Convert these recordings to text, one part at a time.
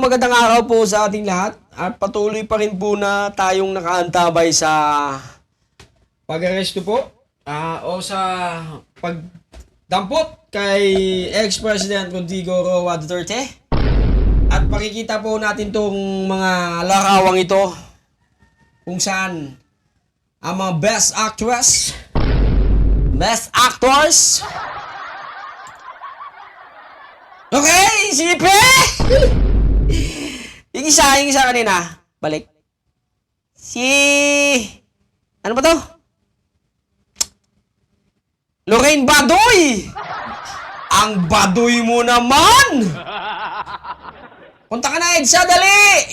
Magandang araw po sa ating lahat at patuloy pa rin po na tayong nakaantabay sa pag-aresto po o sa pagdampot kay ex-president Rodrigo Roa Duterte. At makikita po natin tong mga larawang ito kung saan ang mga best actress, best actors. Okay, sipe! Yung isa kanina. Balik. Ano ba to? Lorraine Badoy! Ang Badoy mo naman! Punta ka na, Edsa, dali!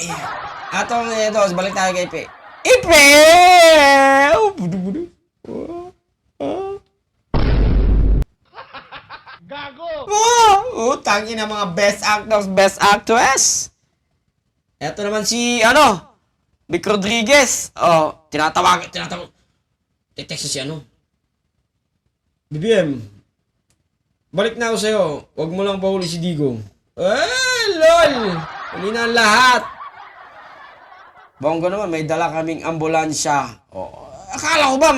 Ito, balik tayo kay Ipe. Ipe! Gago! Tangin na mga best actors, best actress! Eto naman si, Vic Rodriguez. Tinatawag. Text si BBM. Balik na ako sa'yo. Huwag mo lang pahuli si Digong. Lol! Huli na ang lahat. Bonggo naman, may dala kaming ambulansya. Akala ko ba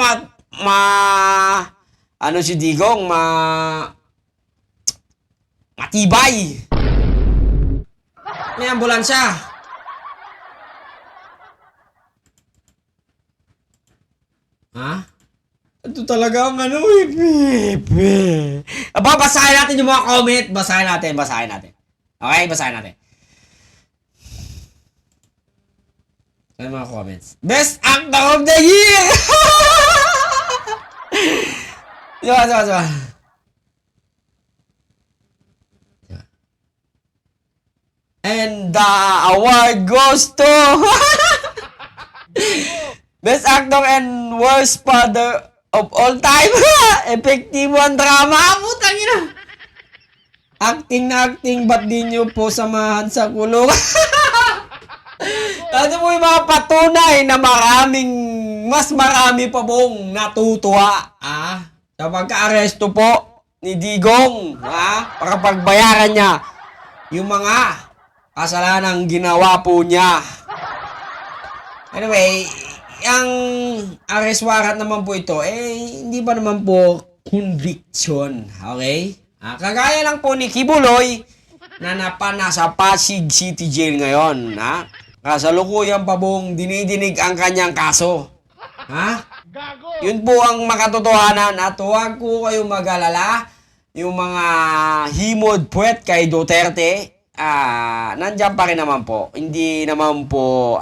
si Digong, matibay. May ambulansya. Ha? Ito talaga ang Pepe. Basahin natin yung mga comment. Basahin natin. Okay, basahin natin. Ano mga comments? Best Actor of the Year! Diba. And the award goes to Best Actor and Worst Father of All Time. Epektibo ang drama. Putang ina. Acting, ba't di nyo po samahan sa kulong? Ano mo yung mga patunay na mas marami pa pong natutuwa. Sa pagka-aresto po ni Digong. Para pagbayaran niya yung mga kasalanang ginawa po niya. Anyway, ang arrest warrant naman po ito, hindi pa naman po conviction. Okay? Kagaya lang po ni Kibuloy na nasa Pasig City Jail ngayon. Kasalukuyan pa pong dinidinig ang kanyang kaso. Yun po ang makatotohanan at huwag po kayong mag-alala. Yung mga himod puwet kay Duterte, nandiyan pa rin naman po. Hindi naman po,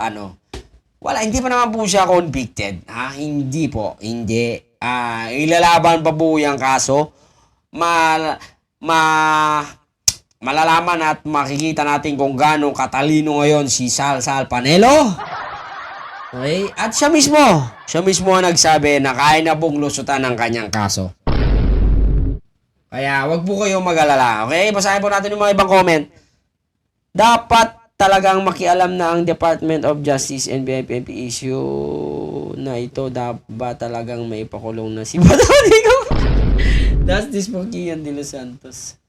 hindi pa naman po siya convicted. Hindi po. Hindi. Ilalaban pa po yung kaso. Malalaman at makikita natin kung gaano katalino ngayon si Salsal Panelo. Okay? At siya mismo ang nagsabi na kaya na pong lusutan ang kanyang kaso. Kaya wag po kayong mag-alala. Okay? Basahin po natin yung mga ibang comment. Dapat talagang makialam na ang Department of Justice and BIPMP issue na ito. Dapat talagang may pakulong na si Batonico. That's this for Kian de los Santos.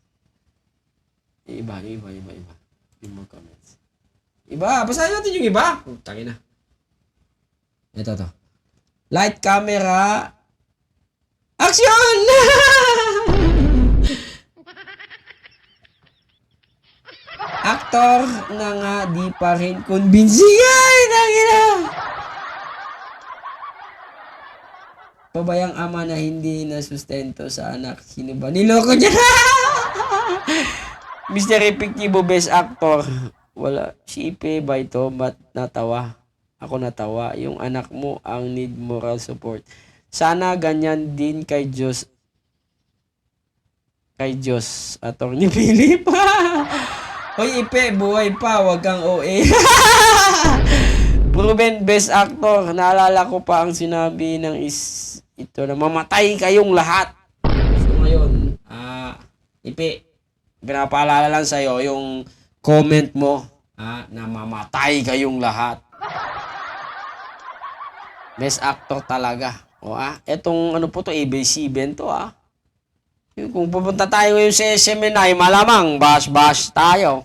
Iba. Yung mga comments. Iba. Basahin natin yung iba. Tangin na. Ito. Light, camera, action! Aktor na nga di pa rin convincing. Ay, tangina! Pabayang ama na hindi nasustento sa anak. Sino ba? Niloko niya! Mr. Epektibo Best Actor. Wala. Si Ipe ba ito? Ba't natawa? Ako natawa. Yung anak mo ang need moral support. Sana ganyan din kay Diyos. Attorney Philip. Hoy, Ipe, buhay pa. Wag kang OA. Proven Best Actor. Naalala ko pa ang sinabi ng ito na mamatay kayong lahat. So ngayon, Ipe, pinapaalala lang sa'yo yung comment mo na mamatay kayong lahat. Best Actor talaga. Etong po to, ABS-CBN to Kung pupunta tayo ngayon sa SMNI, malamang bash-bash tayo.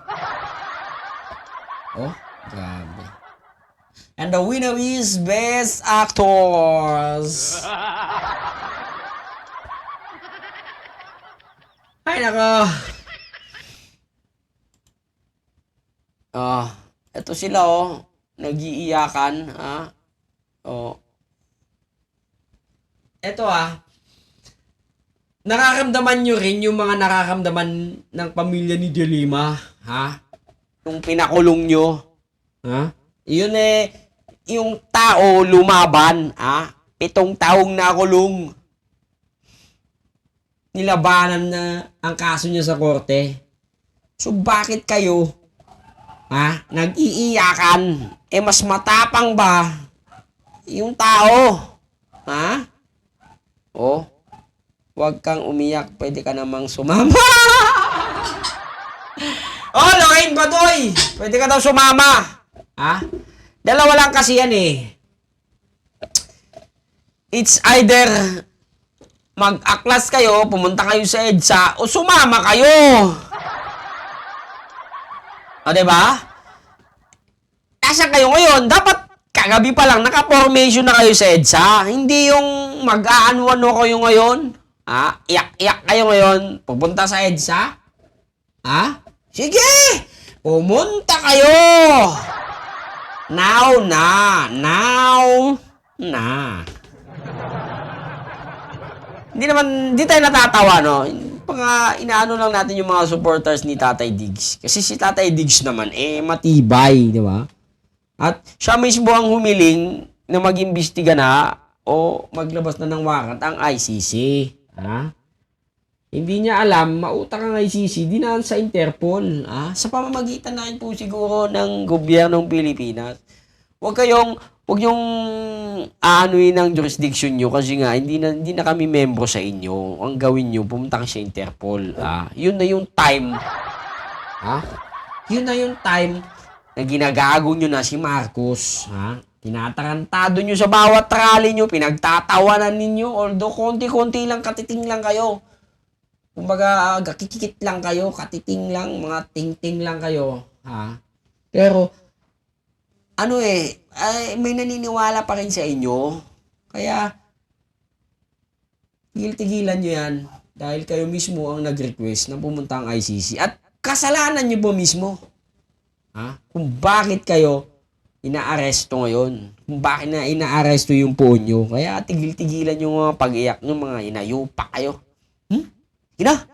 Oh, grabe. And the winner is Best Actors. Ay, nako. Eto sila, oh. Nag-iiyakan, ha? Oh. Eto, nararamdaman nyo rin yung mga nararamdaman ng pamilya ni De Lima, ha? Yung pinakulong nyo, ha? Yun yung tao lumaban, ha? 7 taong nakulong. Nilabanan na ang kaso niya sa korte. So, bakit kayo, nag-iiyakan? Mas matapang ba yung tao? Ha? Oh, huwag kang umiyak. Pwede ka namang sumama. Oh, Lorraine Badoy! Pwede ka daw sumama. Ha? Dalawa lang kasi yan It's either mag-aklas kayo, pumunta kayo sa EDSA, o sumama kayo. O, diba? Nasaan kayo ngayon? Dapat kagabi pa lang, naka-formation na kayo sa EDSA. Hindi yung mag-aano-ano kayo ngayon. Iyak-iyak kayo ngayon. Pupunta sa EDSA. Sige! Pumunta kayo! Now na. Hindi tayo natatawa, no? Inaano lang natin yung mga supporters ni Tatay Diggs. Kasi si Tatay Diggs naman, matibay, di ba? At siya mismo ang humiling na mag-imbestiga na o maglabas na ng warrant ang ICC. Hindi niya alam, mautak ang ICC, dinaan sa Interpol. Sa pamamagitan na rin po siguro ng gobyernong Pilipinas. Huwag yung aanuin ng jurisdiction nyo kasi nga hindi na kami membro sa inyo. Ang gawin nyo, pumunta kayo sa Interpol. Yun na yung time. Yun na yung time na ginagago nyo na si Marcos. Tinatarantado nyo sa bawat rally nyo, pinagtatawanan ninyo, although konti-konti lang, katiting lang kayo. Kumbaga, kikikit lang kayo, katiting lang, mga ting-ting lang kayo. Pero, may naniniwala pa rin sa inyo. Kaya, tigil-tigilan nyo yan dahil kayo mismo ang nag-request na pumunta ang ICC. At kasalanan nyo po mismo. Kung bakit kayo inaaresto ngayon. Kung bakit na inaaresto yung po nyo. Kaya tigil-tigilan yung mga pag-iyak nyo, mga inayupa kayo. Sige na.